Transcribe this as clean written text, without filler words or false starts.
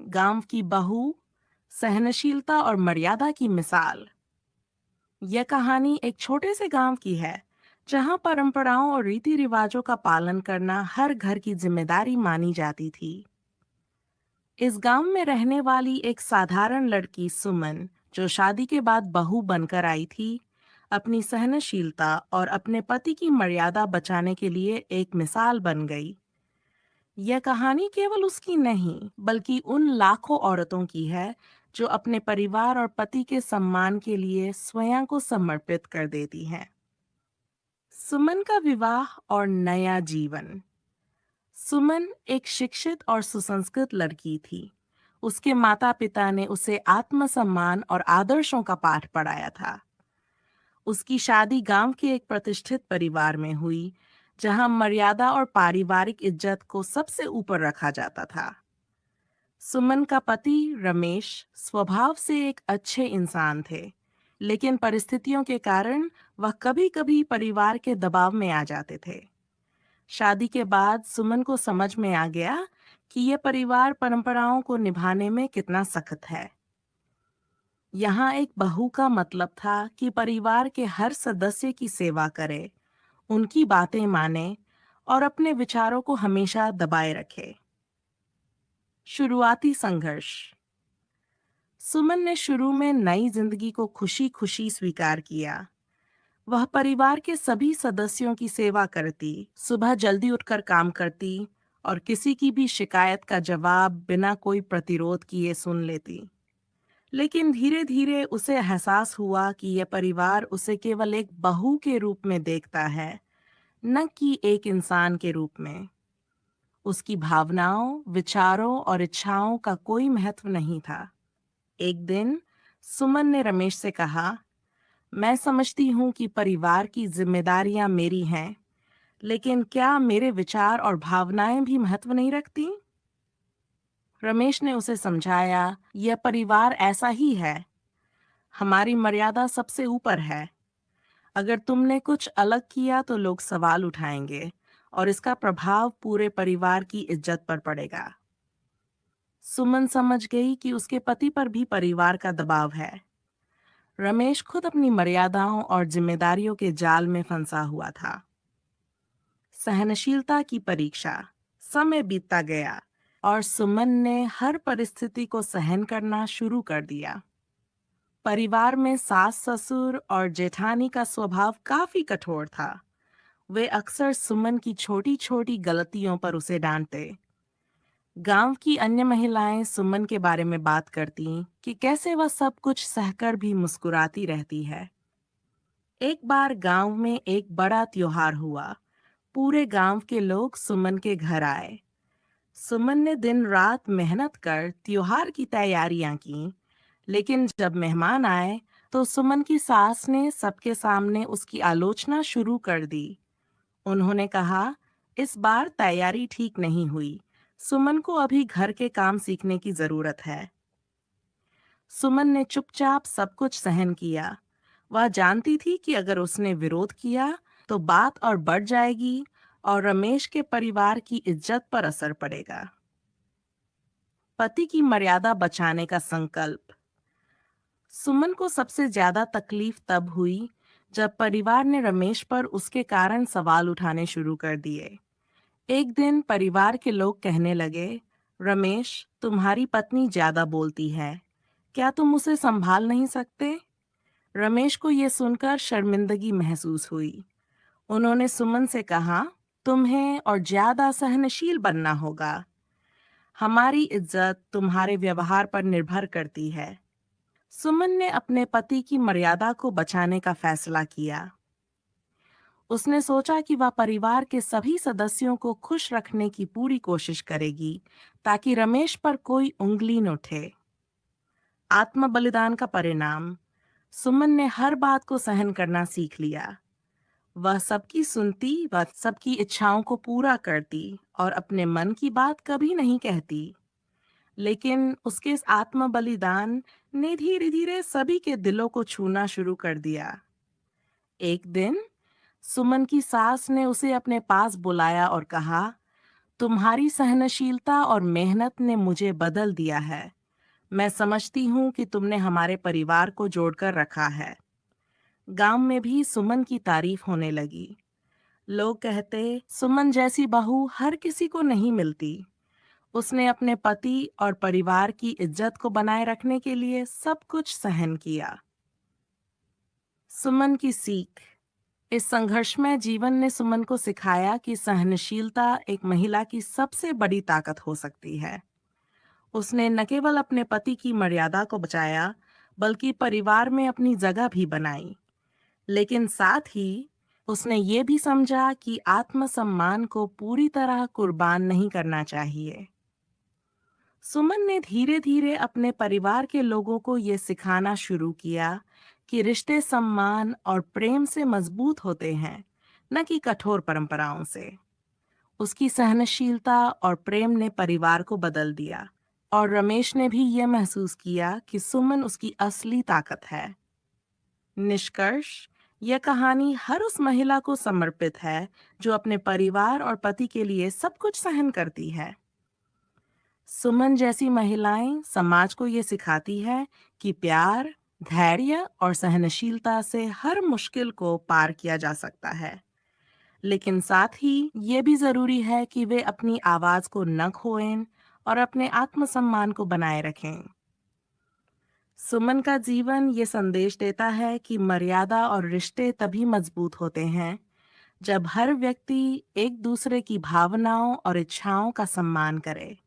गांव की बहू, सहनशीलता और मर्यादा की मिसाल। यह कहानी एक छोटे से गांव की है जहां परंपराओं और रीति रिवाजों का पालन करना हर घर की जिम्मेदारी मानी जाती थी। इस गांव में रहने वाली एक साधारण लड़की सुमन, जो शादी के बाद बहू बनकर आई थी, अपनी सहनशीलता और अपने पति की मर्यादा बचाने के लिए एक मिसाल बन गई। यह कहानी केवल उसकी नहीं, बल्कि उन लाखों औरतों की है जो अपने परिवार और पति के सम्मान के लिए स्वयं को समर्पित कर देती हैं। सुमन का विवाह और नया जीवन। सुमन एक शिक्षित और सुसंस्कृत लड़की थी। उसके माता पिता ने उसे आत्मसम्मान और आदर्शों का पाठ पढ़ाया था। उसकी शादी गांव के एक प्रतिष्ठित परिवार में हुई, जहां मर्यादा और पारिवारिक इज्जत को सबसे ऊपर रखा जाता था। सुमन का पति रमेश स्वभाव से एक अच्छे इंसान थे, लेकिन परिस्थितियों के कारण वह कभी-कभी परिवार के दबाव में आ जाते थे। शादी के बाद सुमन को समझ में आ गया कि यह परिवार परंपराओं को निभाने में कितना सख्त है। यहाँ एक बहू का मतलब था कि परिवार के हर सदस्य की सेवा करे, उनकी बातें माने और अपने विचारों को हमेशा दबाए रखे। शुरुआती संघर्ष। सुमन ने शुरू में नई जिंदगी को खुशी खुशी स्वीकार किया। वह परिवार के सभी सदस्यों की सेवा करती, सुबह जल्दी उठकर काम करती और किसी की भी शिकायत का जवाब बिना कोई प्रतिरोध किए सुन लेती। लेकिन धीरे धीरे उसे एहसास हुआ कि यह परिवार उसे केवल एक बहू के रूप में देखता है, न कि एक इंसान के रूप में। उसकी भावनाओं, विचारों और इच्छाओं का कोई महत्व नहीं था। एक दिन सुमन ने रमेश से कहा, मैं समझती हूँ कि परिवार की जिम्मेदारियां मेरी हैं, लेकिन क्या मेरे विचार और भावनाएं भी महत्व नहीं रखती? रमेश ने उसे समझाया, यह परिवार ऐसा ही है। हमारी मर्यादा सबसे ऊपर है। अगर तुमने कुछ अलग किया तो लोग सवाल उठाएंगे और इसका प्रभाव पूरे परिवार की इज्जत पर पड़ेगा। सुमन समझ गई कि उसके पति पर भी परिवार का दबाव है। रमेश खुद अपनी मर्यादाओं और जिम्मेदारियों के जाल में फंसा हुआ था। सहनशीलता की परीक्षा। समय बीतता गया और सुमन ने हर परिस्थिति को सहन करना शुरू कर दिया। परिवार में सास ससुर और जेठानी का स्वभाव काफी कठोर था। वे अक्सर सुमन की छोटी छोटी गलतियों पर उसे डांटते। गांव की अन्य महिलाएं सुमन के बारे में बात करती कि कैसे वह सब कुछ सहकर भी मुस्कुराती रहती है। एक बार गांव में एक बड़ा त्योहार हुआ। पूरे गांव के लोग सुमन के घर आए। सुमन ने दिन रात मेहनत कर त्योहार की तैयारियां की, लेकिन जब मेहमान आए तो सुमन की सास ने सबके सामने उसकी आलोचना शुरू कर दी। उन्होंने कहा, इस बार तैयारी ठीक नहीं हुई। सुमन को अभी घर के काम सीखने की जरूरत है। सुमन ने चुपचाप सब कुछ सहन किया। वह जानती थी कि अगर उसने विरोध किया तो बात और बढ़ जाएगी और रमेश के परिवार की इज्जत पर असर पड़ेगा। पति की मर्यादा बचाने का संकल्प। सुमन को सबसे ज्यादा तकलीफ तब हुई जब परिवार ने रमेश पर उसके कारण सवाल उठाने शुरू कर दिए। एक दिन परिवार के लोग कहने लगे, रमेश, तुम्हारी पत्नी ज्यादा बोलती है, क्या तुम उसे संभाल नहीं सकते? रमेश को यह सुनकर शर्मिंदगी महसूस हुई। उन्होंने सुमन से कहा, तुम्हें और ज्यादा सहनशील बनना होगा। हमारी इज्जत तुम्हारे व्यवहार पर निर्भर करती है। सुमन ने अपने पति की मर्यादा को बचाने का फैसला किया। उसने सोचा कि वह परिवार के सभी सदस्यों को खुश रखने की पूरी कोशिश करेगी, ताकि रमेश पर कोई उंगली न उठे। आत्म बलिदान का परिणाम। सुमन ने हर बात को सहन करना सीख लिया। वह सबकी सुनती, वह सबकी इच्छाओं को पूरा करती और अपने मन की बात कभी नहीं कहती। लेकिन उसके इस आत्म बलिदान ने धीरे धीरे सभी के दिलों को छूना शुरू कर दिया। एक दिन सुमन की सास ने उसे अपने पास बुलाया और कहा, तुम्हारी सहनशीलता और मेहनत ने मुझे बदल दिया है। मैं समझती हूँ कि तुमने हमारे परिवार को जोड़कर रखा है। गांव में भी सुमन की तारीफ होने लगी। लोग कहते, सुमन जैसी बहू हर किसी को नहीं मिलती। उसने अपने पति और परिवार की इज्जत को बनाए रखने के लिए सब कुछ सहन किया। सुमन की सीख। इस संघर्षमय जीवन ने सुमन को सिखाया कि सहनशीलता एक महिला की सबसे बड़ी ताकत हो सकती है। उसने न केवल अपने पति की मर्यादा को बचाया, बल्कि परिवार में अपनी जगह भी बनाई। लेकिन साथ ही उसने ये भी समझा कि आत्मसम्मान को पूरी तरह कुर्बान नहीं करना चाहिए। सुमन ने धीरे धीरे अपने परिवार के लोगों को ये सिखाना शुरू किया कि रिश्ते सम्मान और प्रेम से मजबूत होते हैं, न कि कठोर परंपराओं से। उसकी सहनशीलता और प्रेम ने परिवार को बदल दिया, और रमेश ने भी यह महसूस किया कि सुमन उसकी असली ताकत है। निष्कर्ष, यह कहानी हर उस महिला को समर्पित है जो अपने परिवार और पति के लिए सब कुछ सहन करती है। सुमन जैसी महिलाएं समाज को ये सिखाती है कि प्यार, धैर्य और सहनशीलता से हर मुश्किल को पार किया जा सकता है। लेकिन साथ ही ये भी जरूरी है कि वे अपनी आवाज को न खोएं और अपने आत्मसम्मान को बनाए रखें। सुमन का जीवन ये संदेश देता है कि मर्यादा और रिश्ते तभी मजबूत होते हैं जब हर व्यक्ति एक दूसरे की भावनाओं और इच्छाओं का सम्मान करे।